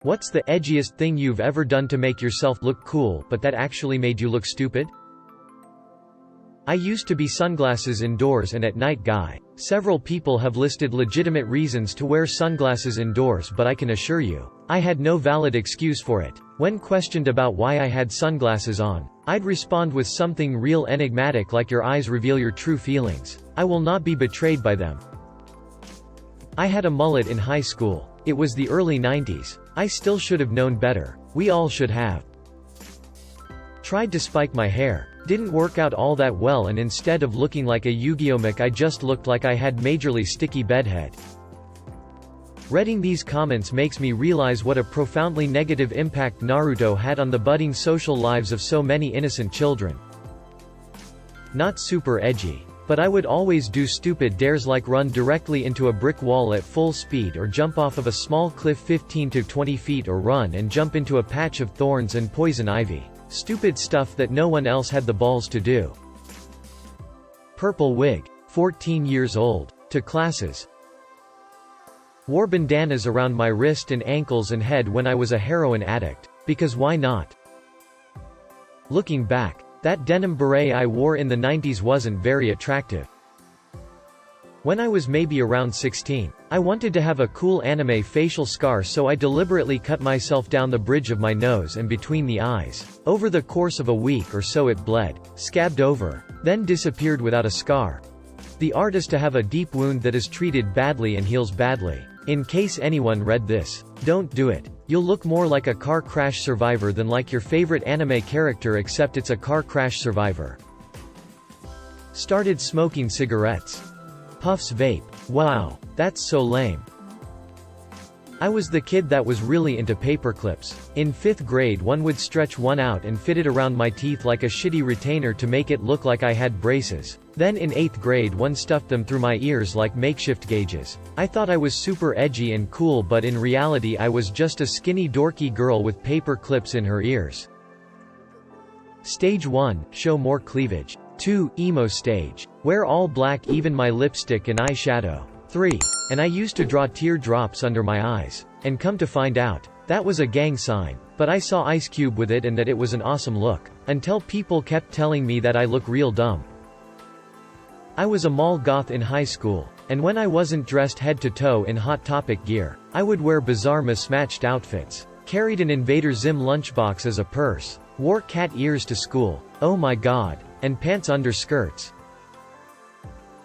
What's the edgiest thing you've ever done to make yourself look cool but that actually made you look stupid? I used to be sunglasses indoors and at night guy. Several people have listed legitimate reasons to wear sunglasses indoors, but I can assure you, I had no valid excuse for it. When questioned about why I had sunglasses on, I'd respond with something real enigmatic like your eyes reveal your true feelings. I will not be betrayed by them. I had a mullet in high school. It was the early 90s. I still should have known better. We all should have. Tried to spike my hair. Didn't work out all that well, and instead of looking like a Yu-Gi-Oh mech I just looked like I had majorly sticky bedhead. Reading these comments makes me realize what a profoundly negative impact Naruto had on the budding social lives of so many innocent children. Not super edgy. But I would always do stupid dares like run directly into a brick wall at full speed or jump off of a small cliff 15 to 20 feet or run and jump into a patch of thorns and poison ivy. Stupid stuff that no one else had the balls to do. Purple wig. 14 years old. To classes. Wore bandanas around my wrist and ankles and head when I was a heroin addict. Because why not? Looking back, that denim beret I wore in the 90s wasn't very attractive. When I was maybe around 16, I wanted to have a cool anime facial scar, so I deliberately cut myself down the bridge of my nose and between the eyes. Over the course of a week or so it bled, scabbed over, then disappeared without a scar. The art is to have a deep wound that is treated badly and heals badly. In case anyone read this, don't do it. You'll look more like a car crash survivor than like your favorite anime character, except it's a car crash survivor. Started smoking cigarettes. Puffs vape. Wow, that's so lame. I was the kid that was really into paper clips. In 5th grade one would stretch one out and fit it around my teeth like a shitty retainer to make it look like I had braces. Then in 8th grade one stuffed them through my ears like makeshift gauges. I thought I was super edgy and cool, but in reality I was just a skinny dorky girl with paper clips in her ears. Stage 1, show more cleavage. 2, emo stage. Wear all black, even my lipstick and eyeshadow. 3. And I used to draw teardrops under my eyes. And come to find out, that was a gang sign. But I saw Ice Cube with it and that it was an awesome look. Until people kept telling me that I look real dumb. I was a mall goth in high school. And when I wasn't dressed head to toe in Hot Topic gear, I would wear bizarre mismatched outfits. Carried an Invader Zim lunchbox as a purse. Wore cat ears to school. Oh my god. And pants under skirts.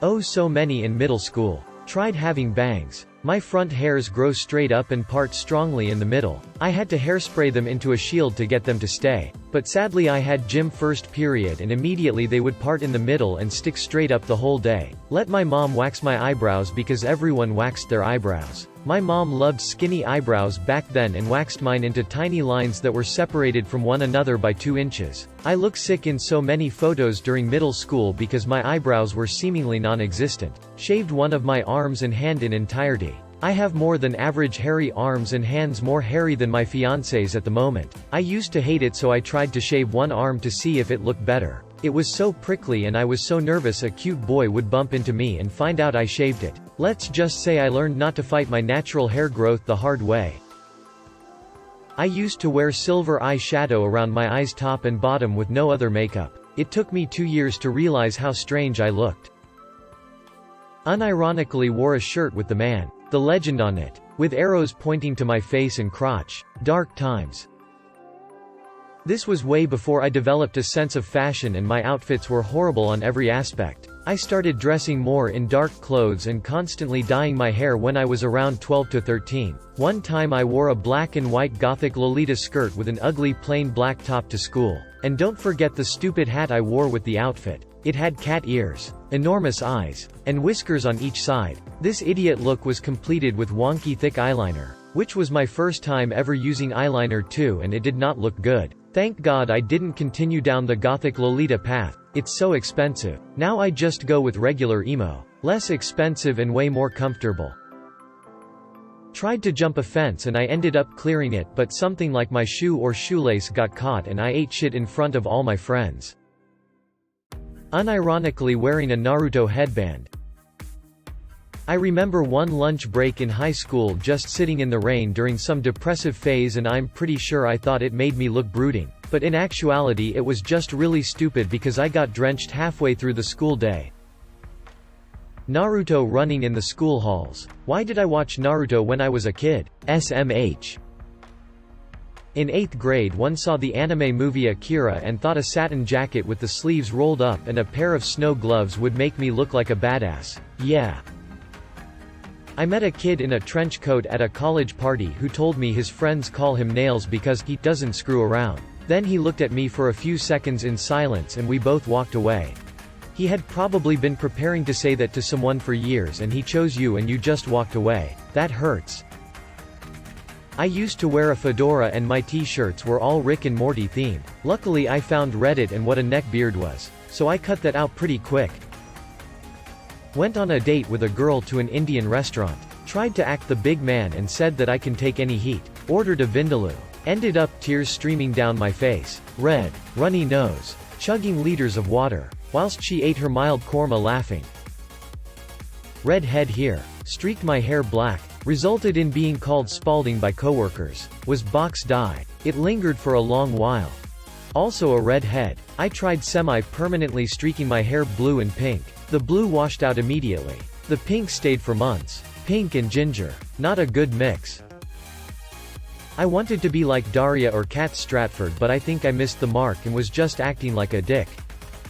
Oh, so many in middle school. Tried having bangs. My front hairs grow straight up and part strongly in the middle. I had to hairspray them into a shield to get them to stay. But sadly I had gym first period and immediately they would part in the middle and stick straight up the whole day. Let my mom wax my eyebrows because everyone waxed their eyebrows. My mom loved skinny eyebrows back then and waxed mine into tiny lines that were separated from one another by 2 inches. I look sick in so many photos during middle school because my eyebrows were seemingly non-existent. Shaved one of my arms and hand in entirety. I have more than average hairy arms and hands, more hairy than my fiancé's at the moment. I used to hate it, so I tried to shave one arm to see if it looked better. It was so prickly and I was so nervous a cute boy would bump into me and find out I shaved it. Let's just say I learned not to fight my natural hair growth the hard way. I used to wear silver eyeshadow around my eyes top and bottom with no other makeup. It took me 2 years to realize how strange I looked. Unironically wore a shirt with the man, the legend on it, with arrows pointing to my face and crotch. Dark times. This was way before I developed a sense of fashion and my outfits were horrible on every aspect. I started dressing more in dark clothes and constantly dyeing my hair when I was around 12 to 13. One time I wore a black and white gothic Lolita skirt with an ugly plain black top to school. And don't forget the stupid hat I wore with the outfit. It had cat ears, enormous eyes, and whiskers on each side. This idiot look was completed with wonky thick eyeliner, which was my first time ever using eyeliner too, and it did not look good. Thank God I didn't continue down the gothic Lolita path. It's so expensive. Now I just go with regular emo. Less expensive and way more comfortable. Tried to jump a fence and I ended up clearing it, but something like my shoe or shoelace got caught and I ate shit in front of all my friends. Unironically wearing a Naruto headband. I remember one lunch break in high school just sitting in the rain during some depressive phase, and I'm pretty sure I thought it made me look brooding. But in actuality it was just really stupid because I got drenched halfway through the school day. Naruto running in the school halls. Why did I watch Naruto when I was a kid? SMH. In 8th grade one saw the anime movie Akira and thought a satin jacket with the sleeves rolled up and a pair of snow gloves would make me look like a badass. Yeah. I met a kid in a trench coat at a college party who told me his friends call him Nails because he doesn't screw around. Then he looked at me for a few seconds in silence and we both walked away. He had probably been preparing to say that to someone for years and he chose you and you just walked away. That hurts. I used to wear a fedora and my t-shirts were all Rick and Morty themed. Luckily I found Reddit and what a neck beard was. So I cut that out pretty quick. Went on a date with a girl to an Indian restaurant. Tried to act the big man and said that I can take any heat. Ordered a vindaloo. Ended up tears streaming down my face. Red, runny nose. Chugging liters of water. Whilst she ate her mild korma laughing. Red head here. Streaked my hair black. Resulted in being called Spalding by coworkers. Was box dye. It lingered for a long while. Also a red head. I tried semi-permanently streaking my hair blue and pink. The blue washed out immediately. The pink stayed for months. Pink and ginger. Not a good mix. I wanted to be like Daria or Kat Stratford, but I think I missed the mark and was just acting like a dick.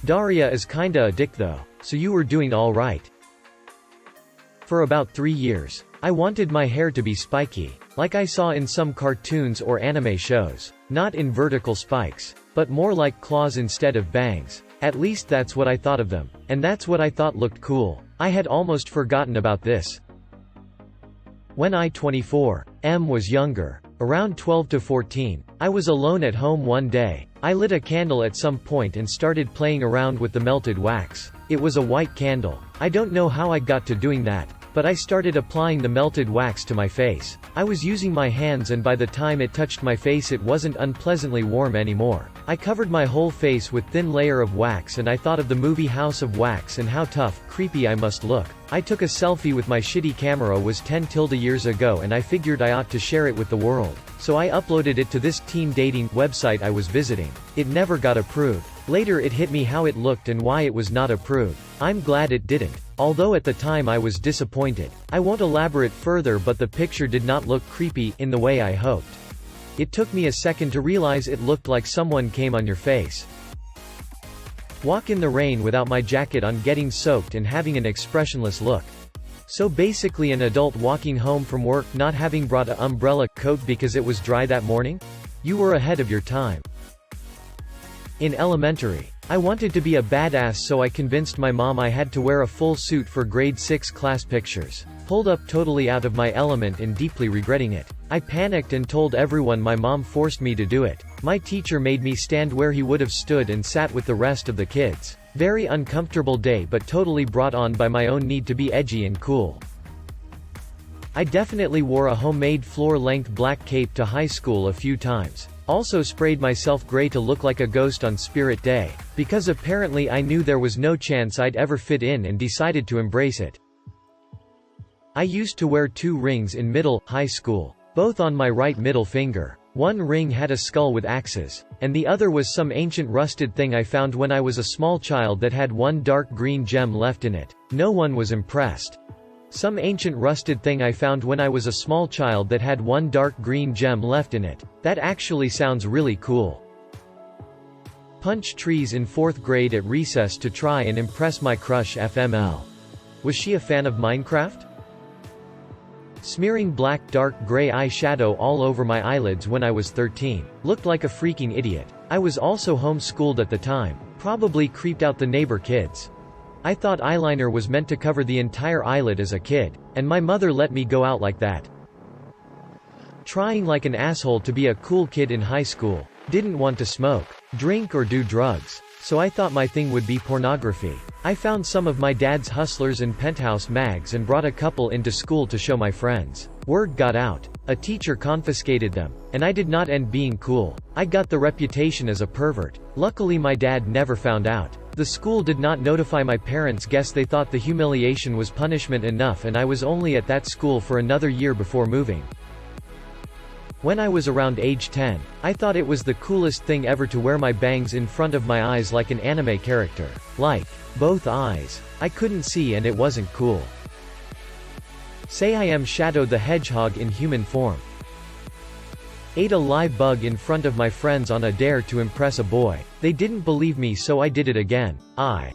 Daria is kinda a dick though, so you were doing alright. For about 3 years. I wanted my hair to be spiky, like I saw in some cartoons or anime shows. Not in vertical spikes, but more like claws instead of bangs. At least that's what I thought of them, and that's what I thought looked cool. I had almost forgotten about this. When I 24, M was younger, around 12 to 14, I was alone at home one day. I lit a candle at some point and started playing around with the melted wax. It was a white candle. I don't know how I got to doing that. But I started applying the melted wax to my face. I was using my hands and by the time it touched my face it wasn't unpleasantly warm anymore. I covered my whole face with thin layer of wax and I thought of the movie House of Wax and how tough, creepy I must look. I took a selfie with my shitty camera was 10 years ago and I figured I ought to share it with the world. So I uploaded it to this teen dating website I was visiting. It never got approved. Later it hit me how it looked and why it was not approved. I'm glad it didn't. Although at the time I was disappointed. I won't elaborate further, but the picture did not look creepy in the way I hoped. It took me a second to realize it looked like someone came on your face. Walk in the rain without my jacket on, getting soaked and having an expressionless look. So basically an adult walking home from work not having brought an umbrella, coat because it was dry that morning? You were ahead of your time. In elementary, I wanted to be a badass, so I convinced my mom I had to wear a full suit for grade 6 class pictures. Pulled up totally out of my element and deeply regretting it. I panicked and told everyone my mom forced me to do it. My teacher made me stand where he would have stood and sat with the rest of the kids. Very uncomfortable day, but totally brought on by my own need to be edgy and cool. I definitely wore a homemade floor-length black cape to high school a few times. Also sprayed myself gray to look like a ghost on Spirit Day, because apparently I knew there was no chance I'd ever fit in and decided to embrace it. I used to wear 2 rings in high school, both on my right middle finger. One ring had a skull with axes, and the other was some ancient rusted thing I found when I was a small child that had one dark green gem left in it. No one was impressed. Some ancient rusted thing I found when I was a small child that had one dark green gem left in it. That actually sounds really cool. Punch trees in 4th grade at recess to try and impress my crush FML. Was she a fan of Minecraft? Smearing black dark gray eyeshadow all over my eyelids when I was 13. Looked like a freaking idiot. I was also homeschooled at the time. Probably creeped out the neighbor kids. I thought eyeliner was meant to cover the entire eyelid as a kid, and my mother let me go out like that. Trying like an asshole to be a cool kid in high school. Didn't want to smoke, drink or do drugs, so I thought my thing would be pornography. I found some of my dad's Hustlers and Penthouse mags and brought a couple into school to show my friends. Word got out. A teacher confiscated them. And I did not end being cool. I got the reputation as a pervert. Luckily my dad never found out. The school did not notify my parents. Guess they thought the humiliation was punishment enough, and I was only at that school for another year before moving. When I was around age 10, I thought it was the coolest thing ever to wear my bangs in front of my eyes like an anime character. Like, both eyes. I couldn't see and it wasn't cool. Say I am Shadow the Hedgehog in human form. Ate a live bug in front of my friends on a dare to impress a boy. They didn't believe me, so I did it again. I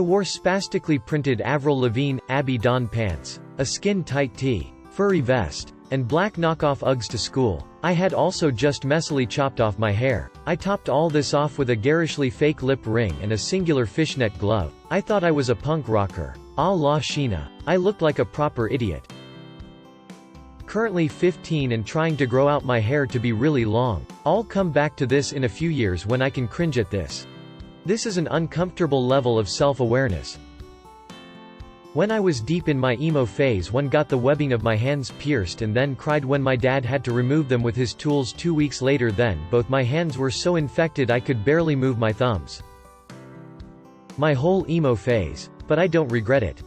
wore spastically printed Avril Lavigne, Abby Dawn pants, a skin-tight tee, furry vest, and black knockoff Uggs to school. I had also just messily chopped off my hair. I topped all this off with a garishly fake lip ring and a singular fishnet glove. I thought I was a punk rocker. A la Sheena. I looked like a proper idiot. Currently 15 and trying to grow out my hair to be really long. I'll come back to this in a few years when I can cringe at this. This is an uncomfortable level of self-awareness. When I was deep in my emo phase, one got the webbing of my hands pierced and then cried when my dad had to remove them with his tools 2 weeks later. Then both my hands were so infected I could barely move my thumbs. My whole emo phase. But I don't regret it.